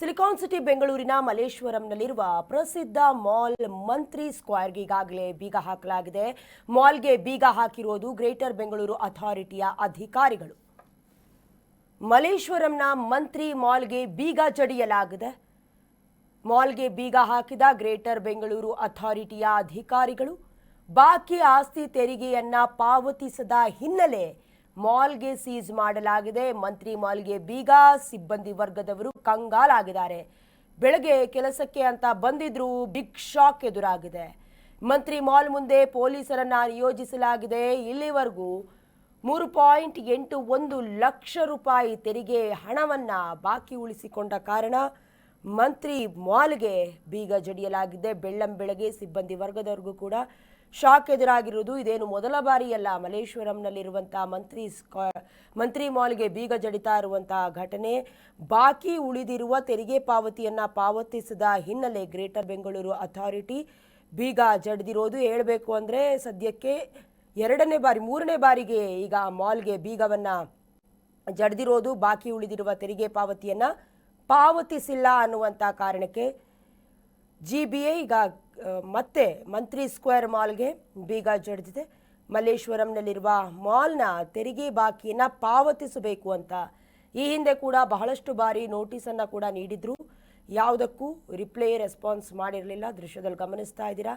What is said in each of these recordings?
Silicon city ಬೆಂಗಳೂರಿನ ಮಲ್ಲೇಶ್ವರಂನಲ್ಲಿರುವ ಪ್ರಸಿದ್ಧ mall ಮಂತ್ರಿ ಸ್ಕ್ವೇರ್ಗೆ ಈಗಾಗಲೇ ಬೀಗ ಹಾಕಲಾಗಿದೆ. ಮಾಲ್ಗೆ ಬೀಗ ಹಾಕಿರೋದು ಗ್ರೇಟರ್ ಬೆಂಗಳೂರು ಅಥಾರಿಟಿಯ ಅಧಿಕಾರಿಗಳು. ಮಲ್ಲೇಶ್ವರಂನ ಮಂತ್ರಿ ಮಾಲ್ಗೆ ಬೀಗ ಜಡಿಯಲಾಗಿದೆ. ಮಾಲ್ಗೆ ಬೀಗ ಹಾಕಿದ ಗ್ರೇಟರ್ ಬೆಂಗಳೂರು ಅಥಾರಿಟಿಯ ಅಧಿಕಾರಿಗಳು ಬಾಕಿ ಆಸ್ತಿ ತೆರಿಗೆಯನ್ನ ಪಾವತಿಸದ ಹಿನ್ನೆಲೆ ಮಾಲ್ಗೆ ಸೀಸ್ ಮಾಡಲಾಗಿದೆ. ಮಂತ್ರಿ ಮಾಲ್ಗೆ ಬೀಗ, ಸಿಬ್ಬಂದಿ ವರ್ಗದವರು ಕಂಗಾಲಾಗಿದ್ದಾರೆ. ಬೆಳಗ್ಗೆ ಕೆಲಸಕ್ಕೆ ಅಂತ ಬಂದಿದ್ರು, ಬಿಗ್ ಶಾಕ್ ಎದುರಾಗಿದೆ. ಮಂತ್ರಿ ಮಾಲ್ ಮುಂದೆ ಪೊಲೀಸರನ್ನ ನಿಯೋಜಿಸಲಾಗಿದೆ. ಇಲ್ಲಿವರೆಗೂ 3.81 ಲಕ್ಷ ರೂಪಾಯಿ ತೆರಿಗೆ ಹಣವನ್ನ ಬಾಕಿ ಉಳಿಸಿಕೊಂಡ ಕಾರಣ ಮಂತ್ರಿ ಮಾಲ್ಗೆ ಬೀಗ ಜಡಿಯಲಾಗಿದೆ. ಬೆಳ್ಳಂಬೆಳಗ್ಗೆ ಸಿಬ್ಬಂದಿ ವರ್ಗದವರಿಗೂ ಕೂಡ ಶಾಕ್ ಎದುರಾಗಿರುವುದು ಇದೇನು ಮೊದಲ ಬಾರಿಯಲ್ಲ. ಮಲ್ಲೇಶ್ವರಂನಲ್ಲಿರುವಂತಹ ಮಂತ್ರಿ ಮಾಲ್ಗೆ ಬೀಗ ಜಡಿತಾ ಇರುವಂತಹ ಘಟನೆ. ಬಾಕಿ ಉಳಿದಿರುವ ತೆರಿಗೆ ಪಾವತಿಯನ್ನ ಪಾವತಿಸಿದ ಹಿನ್ನೆಲೆ ಗ್ರೇಟರ್ ಬೆಂಗಳೂರು ಅಥಾರಿಟಿ ಬೀಗ ಜಡಿದಿರೋದು. ಹೇಳಬೇಕು ಅಂದರೆ ಸದ್ಯಕ್ಕೆ ಮೂರನೇ ಬಾರಿಗೆ ಈಗ ಮಾಲ್ಗೆ ಬೀಗವನ್ನ ಜಡಿದಿರೋದು. ಬಾಕಿ ಉಳಿದಿರುವ ತೆರಿಗೆ ಪಾವತಿಯನ್ನ ಪಾವತಿಸಿಲ್ಲ ಅನ್ನುವಂಥ ಕಾರಣಕ್ಕೆ GBA ಈಗ ಮತ್ತೆ ಮಂತ್ರಿ ಸ್ಕ್ವೇರ್ ಮಾಲ್ಗೆ ಬೀಗ ಜಡಿದಿದೆ. ಮಲ್ಲೇಶ್ವರಂನಲ್ಲಿರುವ ಮಾಲ್ನ ತೆರಿಗೆ ಬಾಕಿಯನ್ನು ಪಾವತಿಸಬೇಕು ಅಂತ ಈ ಹಿಂದೆ ಕೂಡ ಬಹಳಷ್ಟು ಬಾರಿ ನೋಟಿಸನ್ನು ಕೂಡ ನೀಡಿದ್ರು. ಯಾವುದಕ್ಕೂ ರೆಸ್ಪಾನ್ಸ್ ಮಾಡಿರಲಿಲ್ಲ. ದೃಶ್ಯದಲ್ಲಿ ಗಮನಿಸ್ತಾ ಇದ್ದೀರಾ,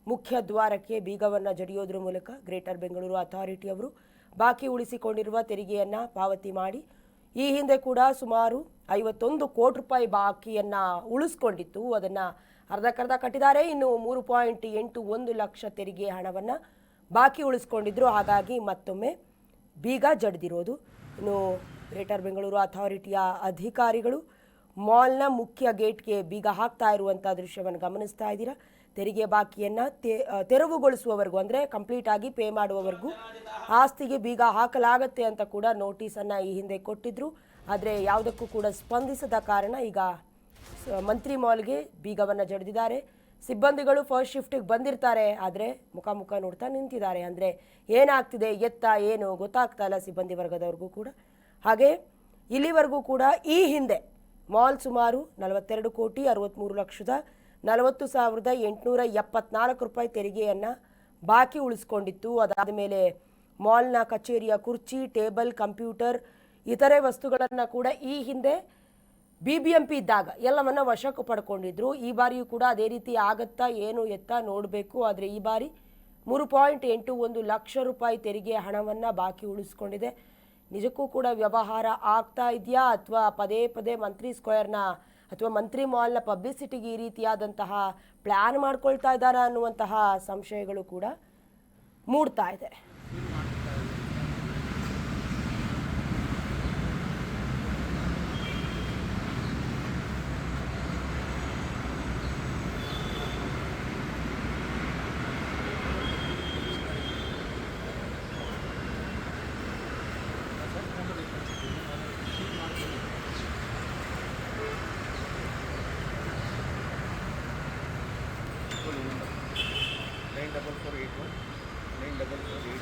ಮುಖ್ಯ ದ್ವಾರಕ್ಕೆ ಬೀಗವನ್ನು ಜಡಿಯೋದ್ರ ಮೂಲಕ ಗ್ರೇಟರ್ ಬೆಂಗಳೂರು ಅಥಾರಿಟಿಯವರು ಬಾಕಿ ಉಳಿಸಿಕೊಂಡಿರುವ ತೆರಿಗೆಯನ್ನು ಪಾವತಿ ಮಾಡಿ ಈ ಹಿಂದೆ ಕೂಡ ಸುಮಾರು 51 ಕೋಟಿ ರೂಪಾಯಿ ಬಾಕಿಯನ್ನು ಉಳಿಸ್ಕೊಂಡಿತ್ತು. ಅದನ್ನು ಅರ್ಧಕ್ಕರ್ಧ ಕಟ್ಟಿದ್ದಾರೆ. ಇನ್ನು 3.81 ಲಕ್ಷ ತೆರಿಗೆ ಹಣವನ್ನು ಬಾಕಿ ಉಳಿಸ್ಕೊಂಡಿದ್ರು. ಹಾಗಾಗಿ ಮತ್ತೊಮ್ಮೆ ಬೀಗ ಜಡಿದಿರೋದು. ಇನ್ನು ಗ್ರೇಟರ್ ಬೆಂಗಳೂರು ಅಥಾರಿಟಿಯ ಅಧಿಕಾರಿಗಳು ಮಾಲ್ನ ಮುಖ್ಯ ಗೇಟ್ಗೆ ಬೀಗ ಹಾಕ್ತಾ ಇರುವಂಥ ದೃಶ್ಯವನ್ನು ಗಮನಿಸ್ತಾ ಇದ್ದೀರಾ. ತೆರಿಗೆ ಬಾಕಿಯನ್ನು ತೆರವುಗೊಳಿಸುವವರೆಗೂ, ಅಂದರೆ ಕಂಪ್ಲೀಟ್ ಆಗಿ ಪೇ ಮಾಡುವವರೆಗೂ ಆಸ್ತಿಗೆ ಬೀಗ ಹಾಕಲಾಗತ್ತೆ ಅಂತ ಕೂಡ ನೋಟಿಸನ್ನು ಈ ಹಿಂದೆ ಕೊಟ್ಟಿದ್ರು. ಆದರೆ ಯಾವುದಕ್ಕೂ ಕೂಡ ಸ್ಪಂದಿಸದ ಕಾರಣ ಈಗ ಮಂತ್ರಿ ಮಾಲ್ಗೆ ಬೀಗವನ್ನು ಜಡಿದಿದ್ದಾರೆ. ಸಿಬ್ಬಂದಿಗಳು ಫಸ್ಟ್ ಶಿಫ್ಟಿಗೆ ಬಂದಿರ್ತಾರೆ, ಆದರೆ ಮುಖ ನೋಡ್ತಾ ನಿಂತಿದ್ದಾರೆ. ಅಂದರೆ ಏನಾಗ್ತಿದೆ ಏನು ಗೊತ್ತಾಗ್ತಾ ಇಲ್ಲ ಸಿಬ್ಬಂದಿ ವರ್ಗದವ್ರಿಗೂ ಕೂಡ. ಹಾಗೆ ಇಲ್ಲಿವರೆಗೂ ಕೂಡ ಈ ಹಿಂದೆ ಮಾಲ್ ಸುಮಾರು 42,43,40,874 ರೂಪಾಯಿ ತೆರಿಗೆಯನ್ನು ಬಾಕಿ ಉಳಿಸ್ಕೊಂಡಿತ್ತು. ಅದಾದ ಮೇಲೆ ಮಾಲ್ನ ಕಚೇರಿಯ ಕುರ್ಚಿ, ಟೇಬಲ್, ಕಂಪ್ಯೂಟರ್, ಇತರೆ ವಸ್ತುಗಳನ್ನು ಕೂಡ ಈ ಹಿಂದೆ BBMP ಇದ್ದಾಗ ಎಲ್ಲವನ್ನ ವಶಕ್ಕೆ ಪಡ್ಕೊಂಡಿದ್ರು. ಈ ಬಾರಿಯೂ ಕೂಡ ಅದೇ ರೀತಿ ಆಗತ್ತಾ ಏನು ಎತ್ತ ನೋಡಬೇಕು. ಆದರೆ ಈ ಬಾರಿ 3.81 ಲಕ್ಷ ರೂಪಾಯಿ ತೆರಿಗೆ ಹಣವನ್ನು ಬಾಕಿ ಉಳಿಸ್ಕೊಂಡಿದೆ. ನಿಜಕ್ಕೂ ಕೂಡ ವ್ಯವಹಾರ ಆಗ್ತಾ ಇದೆಯಾ, ಅಥವಾ ಪದೇ ಪದೇ ಮಂತ್ರಿ ಸ್ಕ್ವೇರ್ನ ಅಥವಾ ಮಂತ್ರಿ ಮಾಲ್ನ ಪಬ್ಲಿಸಿಟಿಗೆ ಈ ರೀತಿಯಾದಂತಹ ಪ್ಲ್ಯಾನ್ ಮಾಡ್ಕೊಳ್ತಾ ಇದ್ದಾರಾ ಅನ್ನುವಂತಹ ಸಂಶಯಗಳು ಕೂಡ ಮೂಡ್ತಾ ಇದೆ.